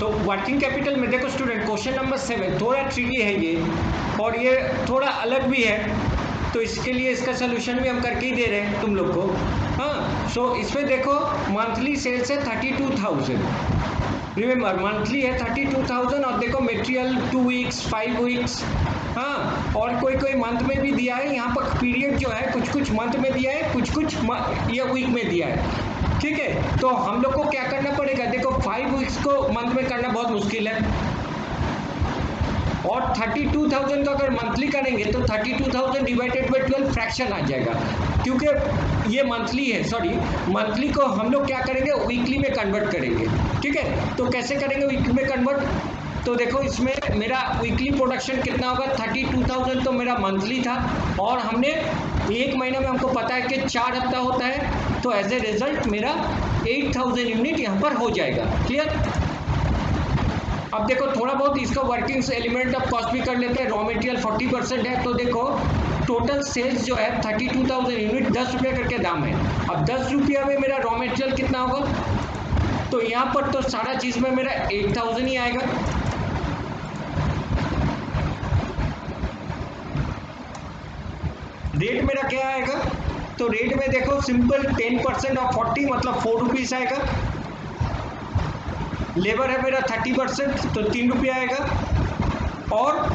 तो working capital में देखो स्टूडेंट, क्वेश्चन नंबर 7 थोड़ा ट्रिकी है ये, और ये थोड़ा अलग भी है, तो इसके लिए इसका सोल्यूशन भी हम करके ही दे रहे हैं तुम लोग को। हाँ, सो इसमें देखो मंथली सेल्स है 32,000, रिमेंबर मंथली है 32,000, और देखो मटेरियल 2 वीक्स 5 वीक्स, हाँ, और कोई कोई मंथ में भी दिया है, यहाँ पर पीरियड जो है कुछ कुछ मंथ में दिया है, कुछ कुछ ये वीक में दिया है। ठीक है, तो हम लोग को क्या करना पड़ेगा, देखो 5 वीक्स को मंथ में करना बहुत मुश्किल है, और 32,000 का अगर मंथली करेंगे तो 32,000 डिवाइडेड बाई 12 फ्रैक्शन आ जाएगा, क्योंकि ये मंथली है, सॉरी मंथली को हम लोग क्या करेंगे वीकली में कन्वर्ट करेंगे। ठीक है, तो कैसे करेंगे वीकली में कन्वर्ट, तो देखो इसमें मेरा वीकली प्रोडक्शन कितना होगा, 32,000 तो मेरा मंथली था, और हमने एक महीना में हमको पता है कि 4 हफ्ता होता है, तो एज ए रिजल्ट मेरा 8,000 यूनिट यहाँ पर हो जाएगा। क्लियर। अब देखो थोड़ा बहुत इसका वर्किंग एलिमेंट ऑफ कॉस्ट भी कर लेते हैं। रॉ मटेरियल 40% है, तो देखो टोटल सेल्स जो है 32,000 यूनिट, 10 रुपये करके दाम है। अब 10 रुपया में मेरा रॉ मटेरियल कितना होगा, तो यहाँ पर तो सारा चीज़ में मेरा 8,000 ही आएगा। रेट मेरा क्या आएगा, तो रेट में देखो सिंपल 10% ऑफ 40 मतलब 4 रुपीज़ आएगा। लेबर है मेरा 30%, तो 3 रुपया आएगा, और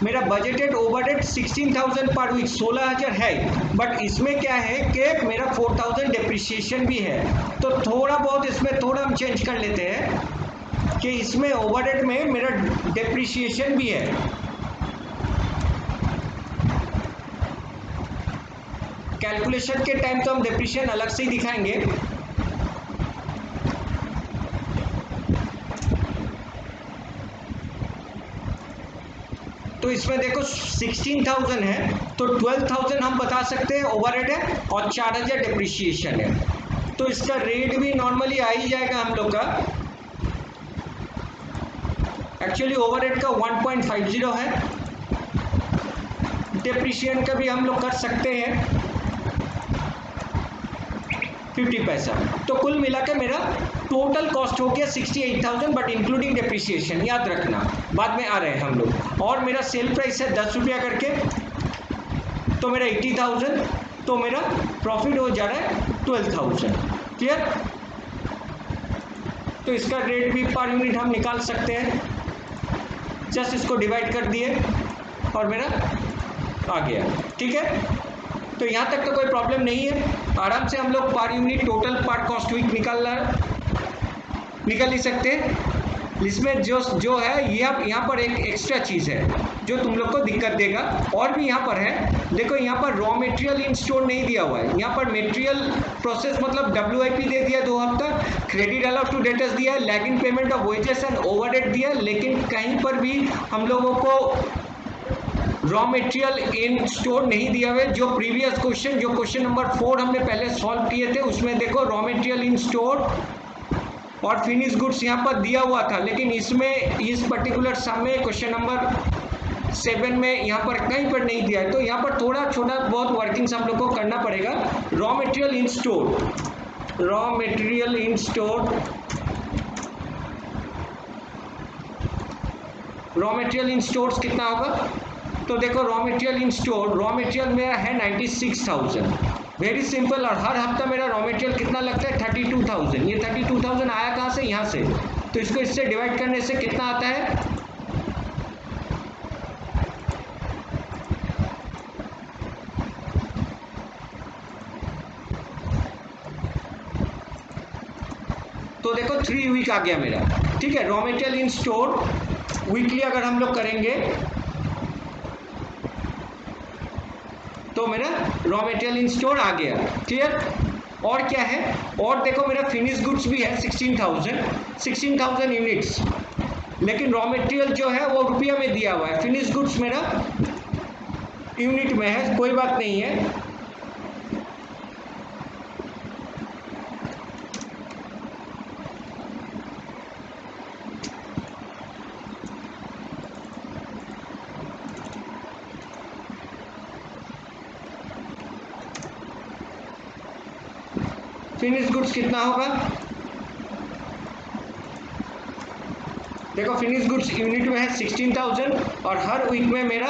मेरा बजटेड ओवरहेड 16,000 पर वीक, 16,000 है, बट इसमें क्या है कि मेरा 4,000 डिप्रिसिएशन भी है, तो थोड़ा बहुत इसमें थोड़ा हम चेंज कर लेते हैं कि इसमें ओवरहेड में मेरा डिप्रिसिएशन भी है। कैलकुलेशन के टाइम तो हम डिप्रिसिएशन अलग से ही दिखाएंगे। तो इसमें देखो 16,000 है, तो 12,000 हम बता सकते हैं ओवरहेड है, और 4,000 डिप्रिसिएशन है, तो इसका रेट भी नॉर्मली आ ही जाएगा हम लोग का। एक्चुअली ओवरहेड का 1.50 है, डिप्रिसिएशन का भी हम लोग कर सकते हैं 50 पैसा, तो कुल मिलाकर मेरा टोटल कॉस्ट हो गया 68,000, बट इंक्लूडिंग डिप्रिसिएशन, याद रखना बाद में आ रहे हैं हम लोग। और मेरा सेल प्राइस है 10 रुपया करके, तो मेरा 80,000, तो मेरा प्रॉफिट हो जा रहा है 12,000। क्लियर। तो इसका रेट भी पर यूनिट हम निकाल सकते हैं, जस्ट इसको डिवाइड कर दिए और मेरा आ गया। ठीक है, तो यहाँ तक तो कोई प्रॉब्लम नहीं है, आराम से हम लोग पर यूनिट टोटल पर कॉस्ट वीक निकाल ही सकते हैं। इसमें जो है यहाँ पर एक एक्स्ट्रा चीज़ है जो तुम लोग को दिक्कत देगा, और भी यहाँ पर है। देखो यहाँ पर रॉ मटेरियल इन स्टोर नहीं दिया हुआ है, यहाँ पर मटेरियल प्रोसेस मतलब WIP दे दिया 2 हफ्ता, क्रेडिट अलाउड टू डेटर्स दिया है, lag in payment of wages and overhead दिया है, लेकिन कहीं पर भी हम लोगों को रॉ मटेरियल इन स्टोर नहीं दिया हुआ है। जो प्रीवियस क्वेश्चन, जो क्वेश्चन नंबर 4 हमने पहले सॉल्व किए थे, उसमें देखो रॉ मटेरियल इन स्टोर और फिनिश गुड्स यहाँ पर दिया हुआ था, लेकिन इसमें इस पर्टिकुलर सम में क्वेश्चन नंबर 7 में यहाँ पर कहीं पर नहीं दिया है, तो यहाँ पर थोड़ा छोटा बहुत वर्किंग्स हम लोग को करना पड़ेगा। Raw material in store, raw material in store, raw material in stores कितना होगा, तो देखो raw material in store, raw material मेरा है 96,000, वेरी सिंपल, और हर हफ्ता मेरा रॉ मटेरियल कितना लगता है 32,000। ये 32,000 आया कहाँ से, यहाँ से, तो इसको इससे डिवाइड करने से कितना आता है, तो देखो 3 वीक आ गया मेरा। ठीक है, raw material in store weekly अगर हम लोग करेंगे तो मेरा रॉ मटेरियल इन स्टोर आ गया। क्लियर। और क्या है, और देखो मेरा फिनिश गुड्स भी है 16,000 यूनिट्स, लेकिन रॉ मटेरियल जो है वो रुपया में दिया हुआ है, फिनिश गुड्स मेरा यूनिट में है, कोई बात नहीं है। फिनिश गुड्स कितना होगा, देखो फिनिश गुड्स यूनिट में है 16,000 और हर वीक में मेरा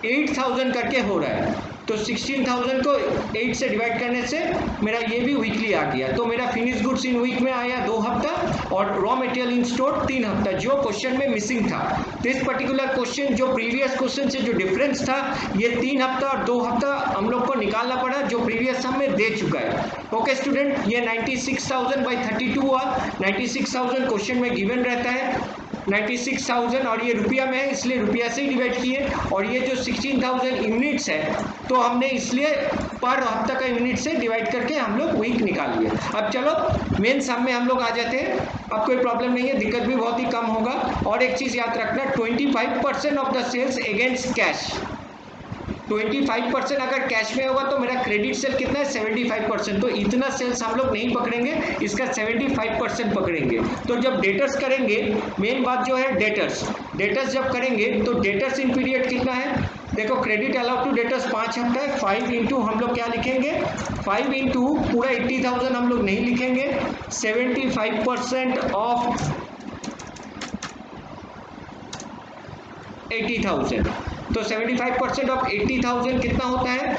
8,000 करके हो रहा है। तो 16,000 को 8 से डिवाइड करने से मेरा ये भी वीकली आ गया। तो मेरा फिनिश गुड्स इन वीक में आया 2 हफ्ता और रॉ मटेरियल इन स्टोर 3 हफ्ता, जो क्वेश्चन में मिसिंग था। तो इस पर्टिकुलर क्वेश्चन जो प्रीवियस क्वेश्चन से जो डिफरेंस था, ये 3 हफ्ता और 2 हफ्ता हम लोग को निकालना पड़ा, जो प्रीवियस सम में दे चुका है। ओके स्टूडेंट, ये 96,000 बाई 32 हुआ। 96,000 क्वेश्चन में गिवन रहता है 96,000 और ये रुपया में है, इसलिए रुपया से ही डिवाइड किए। और ये जो 16,000 यूनिट्स है, तो हमने इसलिए पर हफ्ता का यूनिट से डिवाइड करके हम लोग वीक निकाल लिए। अब चलो मेन सम में हम लोग आ जाते हैं। अब कोई प्रॉब्लम नहीं है, दिक्कत भी बहुत ही कम होगा। और एक चीज़ याद रखना, 25% of the sales against cash. 25% अगर कैश में होगा तो मेरा क्रेडिट सेल कितना है 75%। तो इतना सेल्स हम लोग नहीं पकड़ेंगे, इसका 75% पकड़ेंगे। तो जब डेटर्स करेंगे, मेन बात जो है डेटर्स जब करेंगे तो डेटर्स इन पीरियड कितना है, देखो क्रेडिट अलाउड टू डेटर्स 5 हफ्ता है। 5 इंटू हम लोग क्या लिखेंगे, 5 इंटू पूरा 80,000 हम लोग नहीं लिखेंगे, 75% ऑफ 80,000। तो 75% ऑफ 80,000 कितना होता है,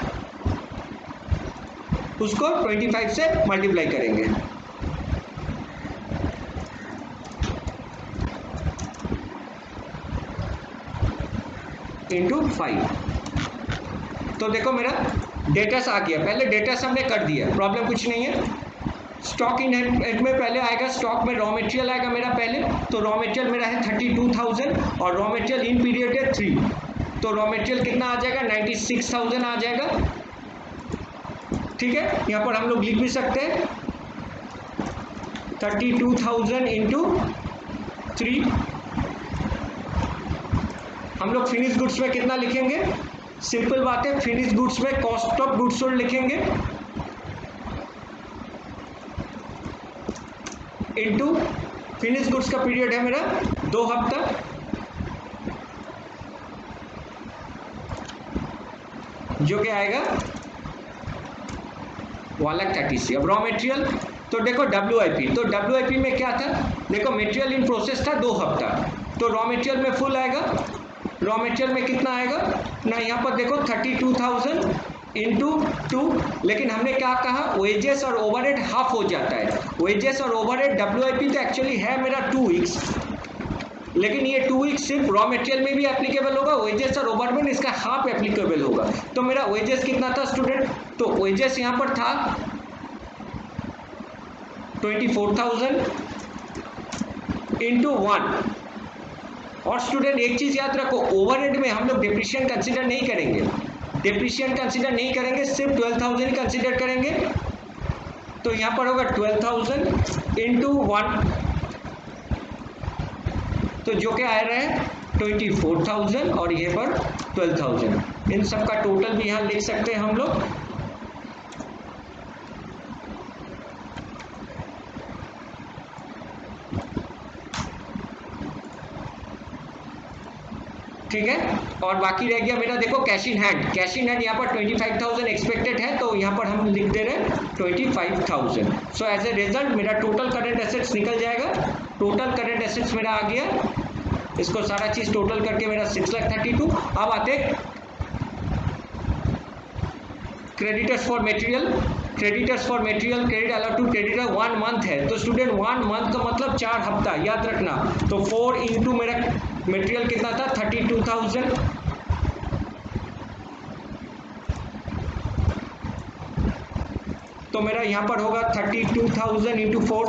उसको 25 से मल्टीप्लाई करेंगे। इंटू 5। तो देखो मेरा डेटर्स आ गया। पहले डेटर्स हमने कर दिया, प्रॉब्लम कुछ नहीं है। स्टॉक इन हैंड में पहले आएगा, स्टॉक में रॉ मटेरियल आएगा मेरा पहले। तो रॉ मटेरियल मेरा है 32,000 और रॉ मटेरियल इन पीरियड है 3। तो रॉ मटेरियल कितना आ जाएगा, 96,000 आ जाएगा। ठीक है, यहाँ पर हम लोग लिख भी सकते हैं 32,000 इंटू 3। हम लोग फिनिश गुड्स में कितना लिखेंगे, सिंपल बात है, फिनिश गुड्स में कॉस्ट ऑफ गुड्स सोल्ड लिखेंगे इंटू फिनिश गुड्स का पीरियड है मेरा 2 हफ्ता। जो क्या आएगा 1,30,000। अब रॉ मटेरियल, तो देखो WIP, तो WIP में क्या था, देखो मटेरियल इन प्रोसेस था 2 हफ्ता, तो रॉ मटेरियल में फुल आएगा। रॉ मटेरियल में कितना आएगा ना, यहाँ पर देखो 32,000 इंटू 2। लेकिन हमने क्या कहा, वेजेस और ओवरहेड हाफ हो जाता है। वेजेस और ओवरहेड WIP तो एक्चुअली है मेरा 2 वीक्स, लेकिन ये 2 वीक सिर्फ रॉ मटेरियल में भी एप्लीकेबल होगा, वेजेस और ओवरहेड इसका हाफ एप्लीकेबल होगा। तो मेरा वेजेस कितना था स्टूडेंट, तो वेजेस यहाँ पर था 24,000 इंटू 1। और स्टूडेंट एक चीज याद रखो, ओवरहेड में हम लोग डिप्रिशिएशन कंसीडर नहीं करेंगे, सिर्फ 12,000 ही कंसीडर करेंगे। तो यहाँ पर होगा 12,000 इंटू 1, तो जो क्या आ रहा है 24,000 और ये पर 12,000। इन सब का टोटल भी यहाँ लिख सकते हैं हम लोग। ठीक है, और बाकी रह गया मेरा देखो cash in hand. Cash in hand यहाँ पर 25,000 एक्सपेक्टेड है, तो यहाँ पर हम लिख दे रहे हैं 25,000। सो एज ए रिजल्ट मेरा टोटल करंट एसेट्स निकल जाएगा। टोटल करंट एसेट्स मेरा आ गया, इसको सारा चीज टोटल करके मेरा 6,32,000। अब आते creditors for material. Credit allowed to creditor 1 month है, तो स्टूडेंट 1 मंथ का मतलब 4 हफ्ता, याद रखना। तो 4 इंटू मेरा मटेरियल कितना था 32,000, तो मेरा यहाँ पर होगा 32,000 इंटू 4।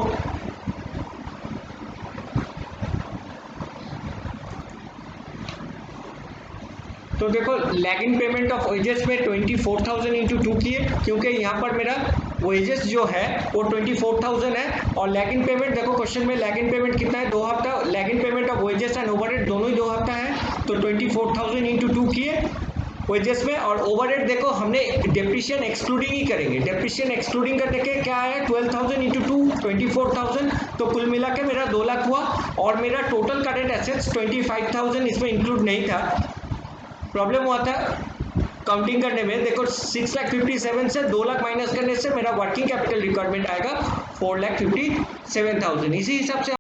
तो देखो लैगिंग पेमेंट ऑफ वेजेस में 24,000 इंटू 2 किए, क्योंकि यहाँ पर मेरा वेजेस जो है वो 24,000 है। और लैगिंग पेमेंट देखो क्वेश्चन में लैगिंग पेमेंट कितना है 2 हफ्ता। Lagging payment of wages and overhead दोनों ही 2 हफ्ता है, तो 24,000 इंटू 2 किए वेजेस में। और ओवरहेड देखो हमने डेप्रिशिएशन एक्सक्लूडिंग ही करेंगे, डेप्रिशिएशन एक्सक्लूडिंग करने के क्या आया 12,000 इंटू 2 24,000, तो कुल मिला के मेरा 2 लाख हुआ। और मेरा टोटल करंट एसेट्स 25,000 इसमें इंक्लूड नहीं था, प्रॉब्लम हुआ था काउंटिंग करने में। देखो 6,57,000 से 2 लाख माइनस करने से मेरा वर्किंग कैपिटल रिक्वायरमेंट आएगा 4,57,000। इसी हिसाब से